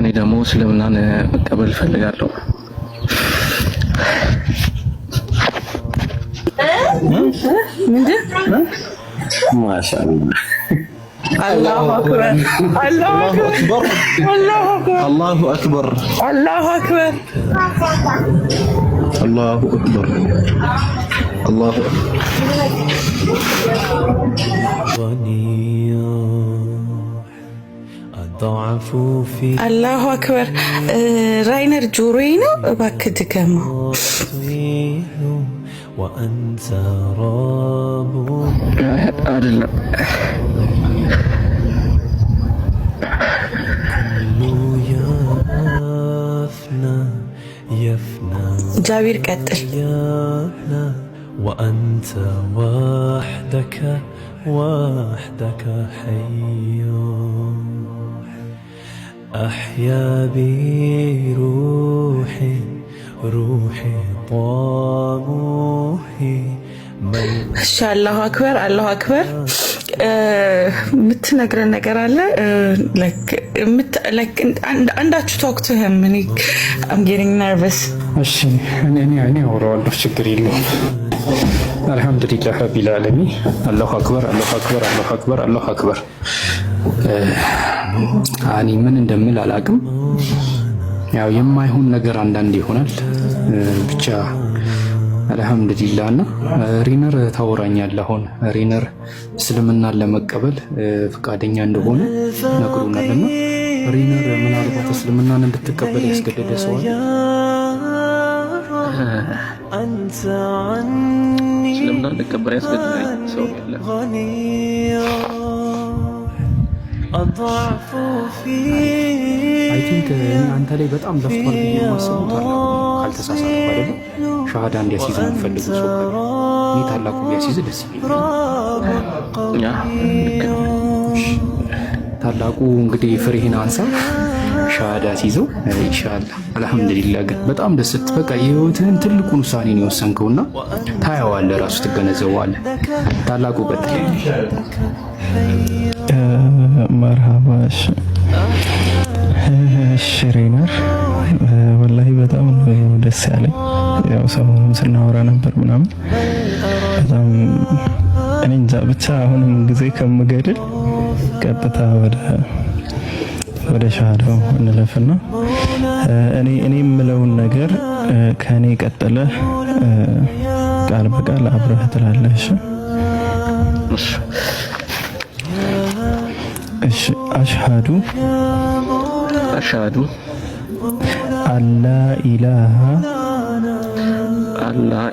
እኔ ደግሞ እስልምናን መቀበል ፈልጋለሁ። ምንድን ማሻአላህ አላሁ አክበር አላሁ አክበር አላሁ አክበር አላሁ አክበር አላሁ አክበር አላሁ አላሁ አክበር። ራይነር ጆሮዬ ነው። እባክህ ድገመው። አይደለም ጃቢር ቀጥል። وأنت وحدك حي أحيا بروحي طاموحي እሺ አላሁ አክበር አላሁ አክበር። የምትነግረን ነገር አለ? አንዳችሁ ቶክ ቱ ሂም። I'm getting nervous። እሺ እኔ አወራዋለሁ፣ ችግር የለውም። አልሐምዱሊላህ ረቢል ዓለሚን። አላሁ አክበር አላሁ አክበር አላሁ አክበር አላሁ አክበር። እኔ ምን እንደምል አላውቅም። ያው የማይሆን ነገር አንዳንድ ይሆናል ብቻ አልሐምዱሊላህ። እና ሪነር ታወራኛለህ። አሁን ሪነር እስልምናን ለመቀበል ፈቃደኛ እንደሆነ ነግሮናልና ሪነር ምናልባት እስልምናን እንድትቀበል ያስገደደ ሰው አለ? እስልምናን እንድትቀበል ያስገደደ ሰው የለም። አይ ቲንክ አንተ ላይ በጣም ለፍቷል ብዬ የማስበው ታላቁ ካልተሳሳተሁ አይደለም ሻሃዳ እንዲያስይዝ የምፈልገው ሰው ካለ እኔ ታላቁ ቢያስይዝ ደስ ይለኛል። ታላቁ እንግዲህ ፍሬህን አንሳ ሻሃዳ ሲይዘው ኢንሻአላህ። አልሐምዱሊላህ። ግን በጣም ደስ በቃ የህይወትህን ትልቁን ውሳኔ ነው የወሰንከውና ታየዋለህ፣ ራሱ ትገነዘበዋለህ። ታላቁ ቀጥል። መርሃባሽ ሪነር ወላሂ በጣም ነው ደስ ያለኝ። ያው ሰሞኑን ስናወራ ነበር ምናምን በጣም እኔ እንጃ ብቻ አሁንም ጊዜ ከምገድል ቀጥታ ወደ ሻሃዳው እንለፍና እኔ የምለውን ነገር ከኔ ቀጥለ ቃል በቃል አብረህ ትላለህ። እሺ አሽሃዱ አላ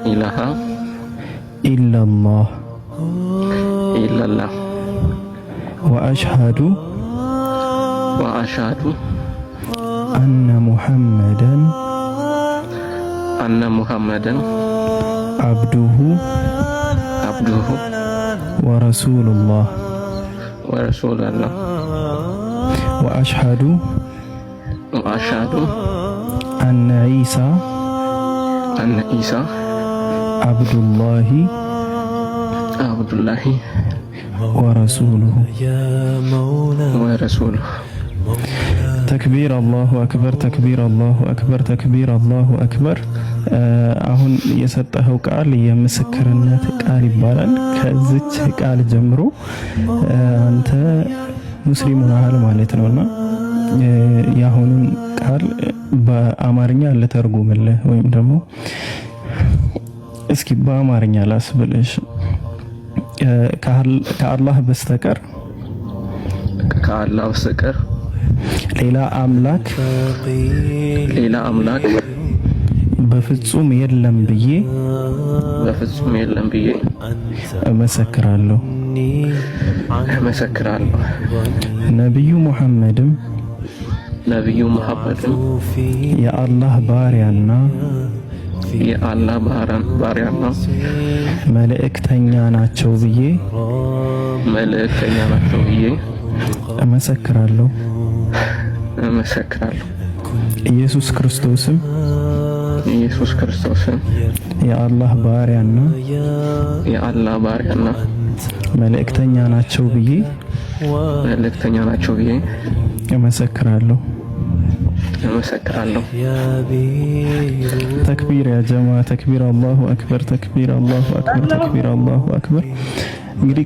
ኢላሃ ኢላላህ ወአሽሃዱ አነ ሙሐመደን አብዱሁ ወረሱሉላህ ወአሽሃዱ አነ ዒሳ አብዱላሂ ወረሱሉሁ። ተክቢር አላሁ አክበር ተክቢር አላሁ አክበር ተክቢር አላሁ አክበር። አሁን የሰጠኸው ቃል የምስክርነት ቃል ይባላል። ከዚች ቃል ጀምሮ አንተ ሙስሊም ሆነሃል ማለት ነውና የአሁኑን ቃል በአማርኛ ልተርጉምልህ ወይም ደግሞ እስኪ በአማርኛ ላስብልሽ። ከአላህ በስተቀር ሌላ አምላክ በፍጹም የለም ብዬ እመሰክራለሁ። ነብዩ ሙሐመድም የአላህ ባሪያና መልእክተኛ ናቸው ብዬ እመሰክራለሁ። ኢየሱስ ክርስቶስም የአላህ ባሪያና መልእክተኛ ናቸው ብዬ እመሰክራለሁ። እመሰክራለሁ። ተክቢር ያ ጀማ ተክቢር፣ አላሁ አክበር፣ ተክቢር፣ አላሁ አክበር፣ ተክቢር፣ አላሁ አክበር። እንግዲህ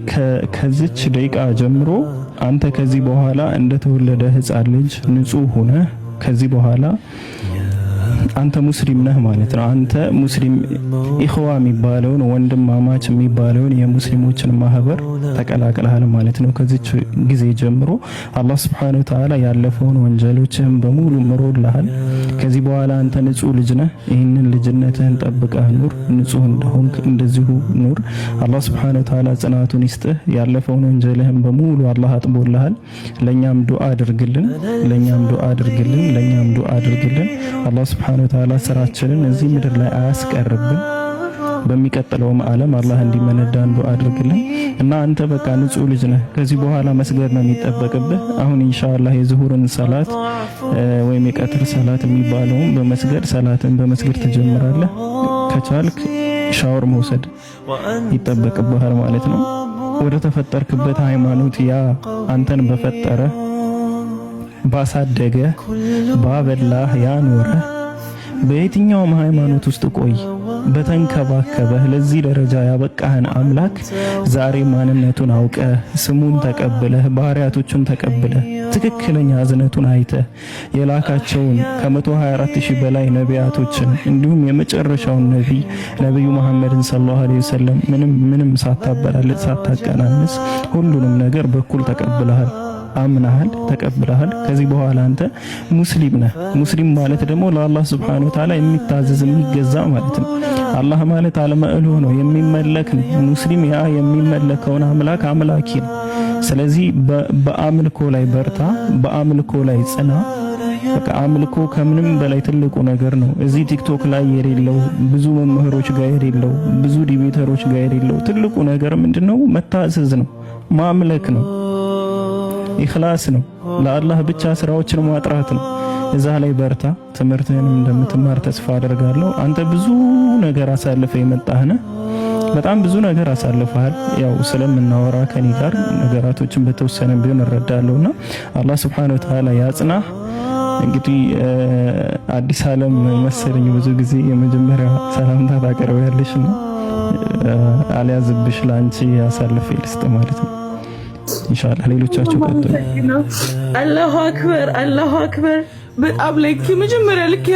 ከዚች ደቂቃ ጀምሮ አንተ ከዚህ በኋላ እንደተወለደ ሕፃን ልጅ ንጹህ ሆነ ከዚህ በኋላ አንተ ሙስሊም ነህ ማለት ነው። አንተ ሙስሊም ኢኽዋ የሚባለውን ወንድማማች የሚባለውን የሙስሊሞችን ማህበር ተቀላቅለሃል ማለት ነው። ከዚች ጊዜ ጀምሮ አላህ Subhanahu Wa Ta'ala ያለፈውን ወንጀሎችህን በሙሉ ምሮልሃል። ከዚህ በኋላ አንተ ንጹህ ልጅ ነህ። ይህንን ልጅነትህን ጠብቀህ ኑር። ንጹህ እንደሆንክ እንደዚሁ ኑር። አላህ Subhanahu Wa Ta'ala ጽናቱን ይስጥህ። ያለፈውን ወንጀልህን በሙሉ አላህ አጥቦልሃል። ለኛም ዱዓ አድርግልን፣ ለኛም ዱዓ አድርግልን፣ ለኛም ዱዓ አድርግልን። አላህ Subhanahu Wa Ta'ala ስራችንን እዚህ ምድር ላይ አያስቀርብን። በሚቀጥለውም ዓለም አላህ እንዲመነዳን ዱዓ አድርግልን እና አንተ በቃ ንጹህ ልጅ ነህ። ከዚህ በኋላ መስገድ ነው የሚጠበቅብህ። አሁን ኢንሻአላህ የዙሁርን ሰላት ወይም የቀትር ሰላት የሚባለውን በመስገድ ሰላትን በመስገድ ትጀምራለህ። ከቻልክ ሻወር መውሰድ ይጠበቅብሃል ማለት ነው። ወደ ተፈጠርክበት ሃይማኖት ያ አንተን በፈጠረ ባሳደገ ባበላህ ያኖረ በየትኛውም ሃይማኖት ውስጥ ቆይ በተንከባከበህ ለዚህ ደረጃ ያበቃህን አምላክ ዛሬ ማንነቱን አውቀህ ስሙን ተቀብለህ ባህሪያቶቹን ተቀብለህ ትክክለኛ እዝነቱን አይተህ የላካቸውን ከ124,000 በላይ ነቢያቶችን እንዲሁም የመጨረሻውን ነብዩ መሐመድን ሰለላሁ ዐለይሂ ወሰለም ምንም ሳታበላልጥ ሳታቀናንስ ሁሉንም ነገር በኩል ተቀብለሃል፣ አምናሃል፣ ተቀብለሃል። ከዚህ በኋላ አንተ ሙስሊም ነህ። ሙስሊም ማለት ደግሞ ለአላህ Subhanahu Wa Ta'ala የሚታዘዝ የሚገዛ ማለት ነው። አላህ ማለት አልመእሉ ነው፣ የሚመለክ ነው። ሙስሊም ያ የሚመለከውን አምላክ አምላኪ ነው። ስለዚህ በአምልኮ ላይ በርታ፣ በአምልኮ ላይ ጽና። በቃ አምልኮ ከምንም በላይ ትልቁ ነገር ነው። እዚህ ቲክቶክ ላይ የሌለው ብዙ መምህሮች ጋር የሌለው ብዙ ዲቤተሮች ጋር የሌለው ትልቁ ነገር ምንድነው? መታዘዝ ነው፣ ማምለክ ነው፣ ኢኽላስ ነው፣ ለአላህ ብቻ ስራዎችን ማጥራት ነው። እዛ ላይ በርታ። ትምህርትህንም እንደምትማር ተስፋ አደርጋለሁ። አንተ ብዙ ነገር አሳልፈ የመጣህ ነህ። በጣም ብዙ ነገር አሳልፈሃል። ያው ስለምናወራ ከኔ ጋር ነገራቶችን በተወሰነ ቢሆን እረዳለሁና አላህ Subhanahu Wa Ta'ala ያጽናህ። እንግዲህ አዲስ ዓለም መሰለኝ ብዙ ጊዜ የመጀመሪያ ሰላምታ ታቀርቢያለሽ ነው። አልያዝብሽ ላንቺ አሳልፈ ልስጥ ማለት ነው። ኢንሻአላህ ሌሎቻችሁ ቀጥሉ። አላሁ አክበር፣ አላሁ አክበር። በጣም ልክ መጀመሪያ ልክ